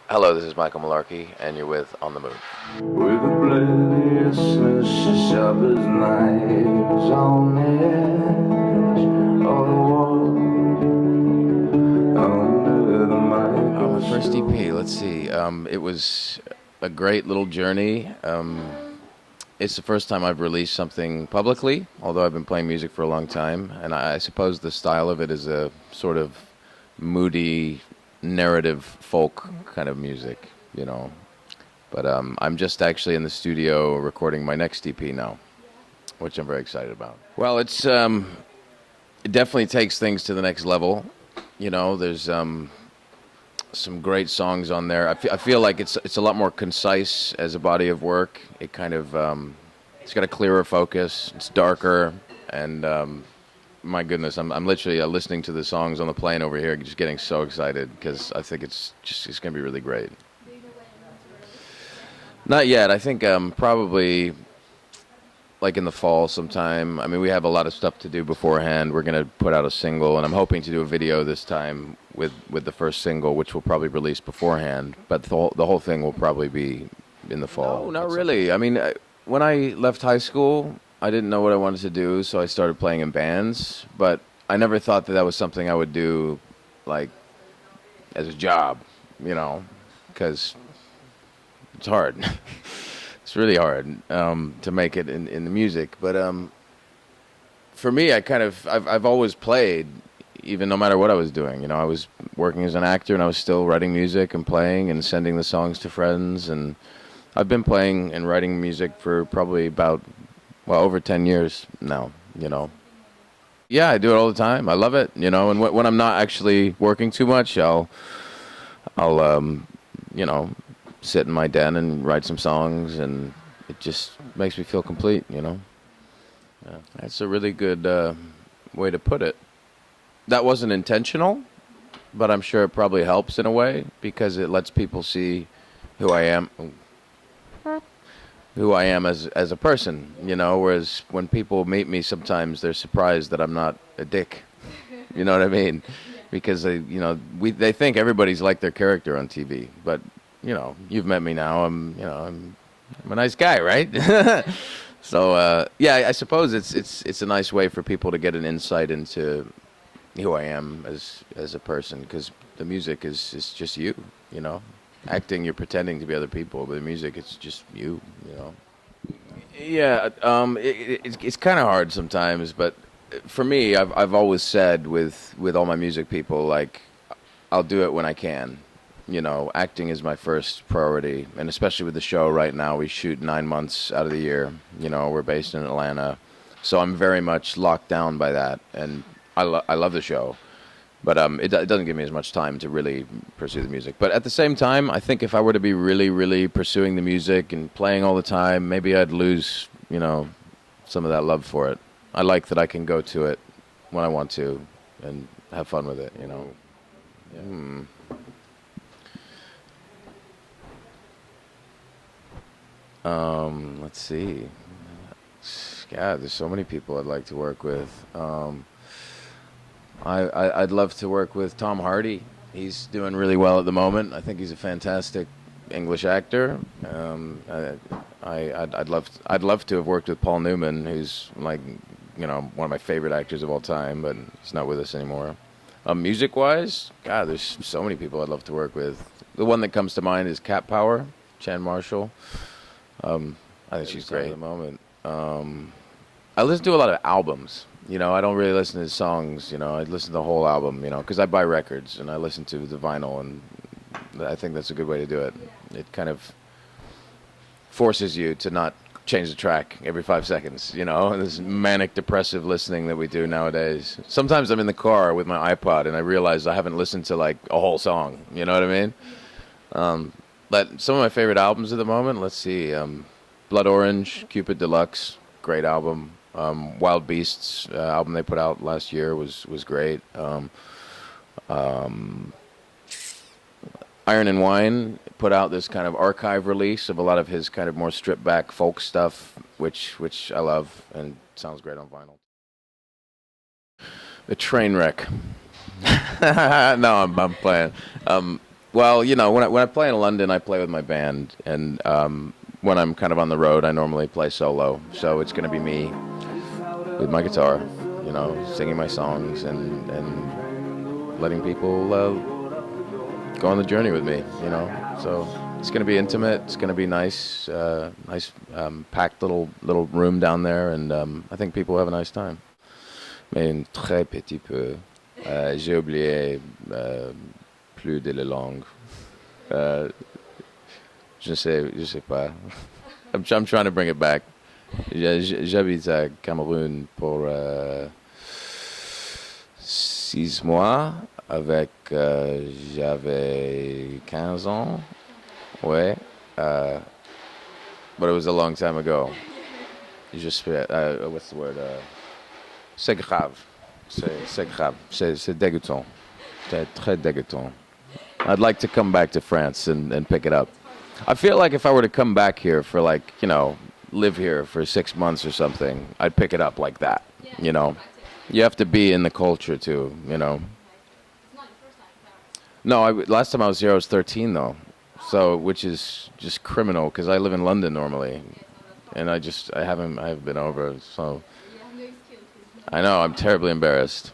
Hello, this is Michael Malarkey, and you're with On the Move. With obliviousness as sharp as knives on the edge of the wall, under the My first microscope. EP, let's see. It was a great little journey. It's the first time I've released something publicly, although I've been playing music for a long time, and I suppose the style of it is a sort of moody, narrative folk kind of music, you know. But I'm just actually in the studio recording my next EP now, which I'm very excited about. Well, it definitely takes things to the next level. You know, there's some great songs on there. I feel like it's a lot more concise as a body of work. It kind of it's got a clearer focus. It's darker, and my goodness, I'm literally listening to the songs on the plane over here, just getting so excited because I think it's gonna be really great. Not yet. I think probably like in the fall sometime. I mean, we have a lot of stuff to do beforehand. We're gonna put out a single, and I'm hoping to do a video this time with the first single, which will probably release beforehand. But the whole thing will probably be in the fall. No, not really. I mean, when I left high school, I didn't know what I wanted to do, so I started playing in bands. But I never thought that that was something I would do, like as a job, you know, because it's hard. It's really hard to make it in the music. But for me, I've always played, even no matter what I was doing. You know, I was working as an actor, and I was still writing music and playing and sending the songs to friends. And I've been playing and writing music for probably about over 10 years now. You know, yeah, I do it all the time. I love it. You know, and when I'm not actually working too much, I'll you know sit in my den and write some songs, and it just makes me feel complete. You know. Yeah. That's a really good way to put it. That wasn't intentional, but I'm sure it probably helps in a way because it lets people see who I am, who I am as a person. You know, whereas when people meet me, sometimes they're surprised that I'm not a dick. You know what I mean? Because they think everybody's like their character on TV, but you've met me now. I'm a nice guy, right? So yeah, I suppose it's a nice way for people to get an insight into who I am as a person, because the music is just you, you know. Acting, you're pretending to be other people, but the music, it's just you, you know. Yeah, it's kind of hard sometimes, but for me, I've always said with all my music people, like, I'll do it when I can. You know, acting is my first priority, and especially with the show right now, we shoot 9 months out of the year. You know, we're based in Atlanta, so I'm very much locked down by that, and I love the show, but it doesn't give me as much time to really pursue the music. But at the same time, I think if I were to be really, really pursuing the music and playing all the time, maybe I'd lose, some of that love for it. I like that I can go to it when I want to and have fun with it, you know. Yeah. Let's see. God, there's so many people I'd like to work with. I'd love to work with Tom Hardy. He's doing really well at the moment. I think he's a fantastic English actor. I'd love to have worked with Paul Newman, who's like, one of my favorite actors of all time, but he's not with us anymore. Music-wise, God, there's so many people I'd love to work with. The one that comes to mind is Cat Power, Chan Marshall. I think she's great at the moment. I listen to a lot of albums. You know, I don't really listen to songs. You know, I listen to the whole album. You know, because I buy records and I listen to the vinyl, and I think that's a good way to do it. It kind of forces you to not change the track every 5 seconds. You know, this manic depressive listening that we do nowadays. Sometimes I'm in the car with my iPod and I realize I haven't listened to like a whole song. You know what I mean? But some of my favorite albums at the moment. Let's see. Blood Orange, Cupid Deluxe, great album. Wild Beasts album they put out last year was great. Iron and Wine put out this kind of archive release of a lot of his kind of more stripped back folk stuff, which I love and sounds great on vinyl. The Trainwreck. No, I'm playing. Well, when I play in London, I play with my band, and when I'm kind of on the road, I normally play solo. So it's going to be me with my guitar, singing my songs and letting people go on the journey with me. So it's going to be intimate. It's going to be nice, nice packed little room down there, and I think people have a nice time. Mais un très petit peu. J'ai oublié plus de la langue. Uh, je sais pas. I'm trying to bring it back. J'habite à Cameroun pour 6 mois avec j'avais 15 ans. Ouais. But it was a long time ago. What's the word? C'est grave. C'est grave. C'est dégoûtant. C'est très dégoûtant. I'd like to come back to France and pick it up. I feel like if I were to come back here for live here for 6 months or something, I'd pick it up like that. You have to be in the culture too. No, last time I was here, I was 13 though, so which is just criminal because I live in London normally, and I haven't been over. So I know I'm terribly embarrassed.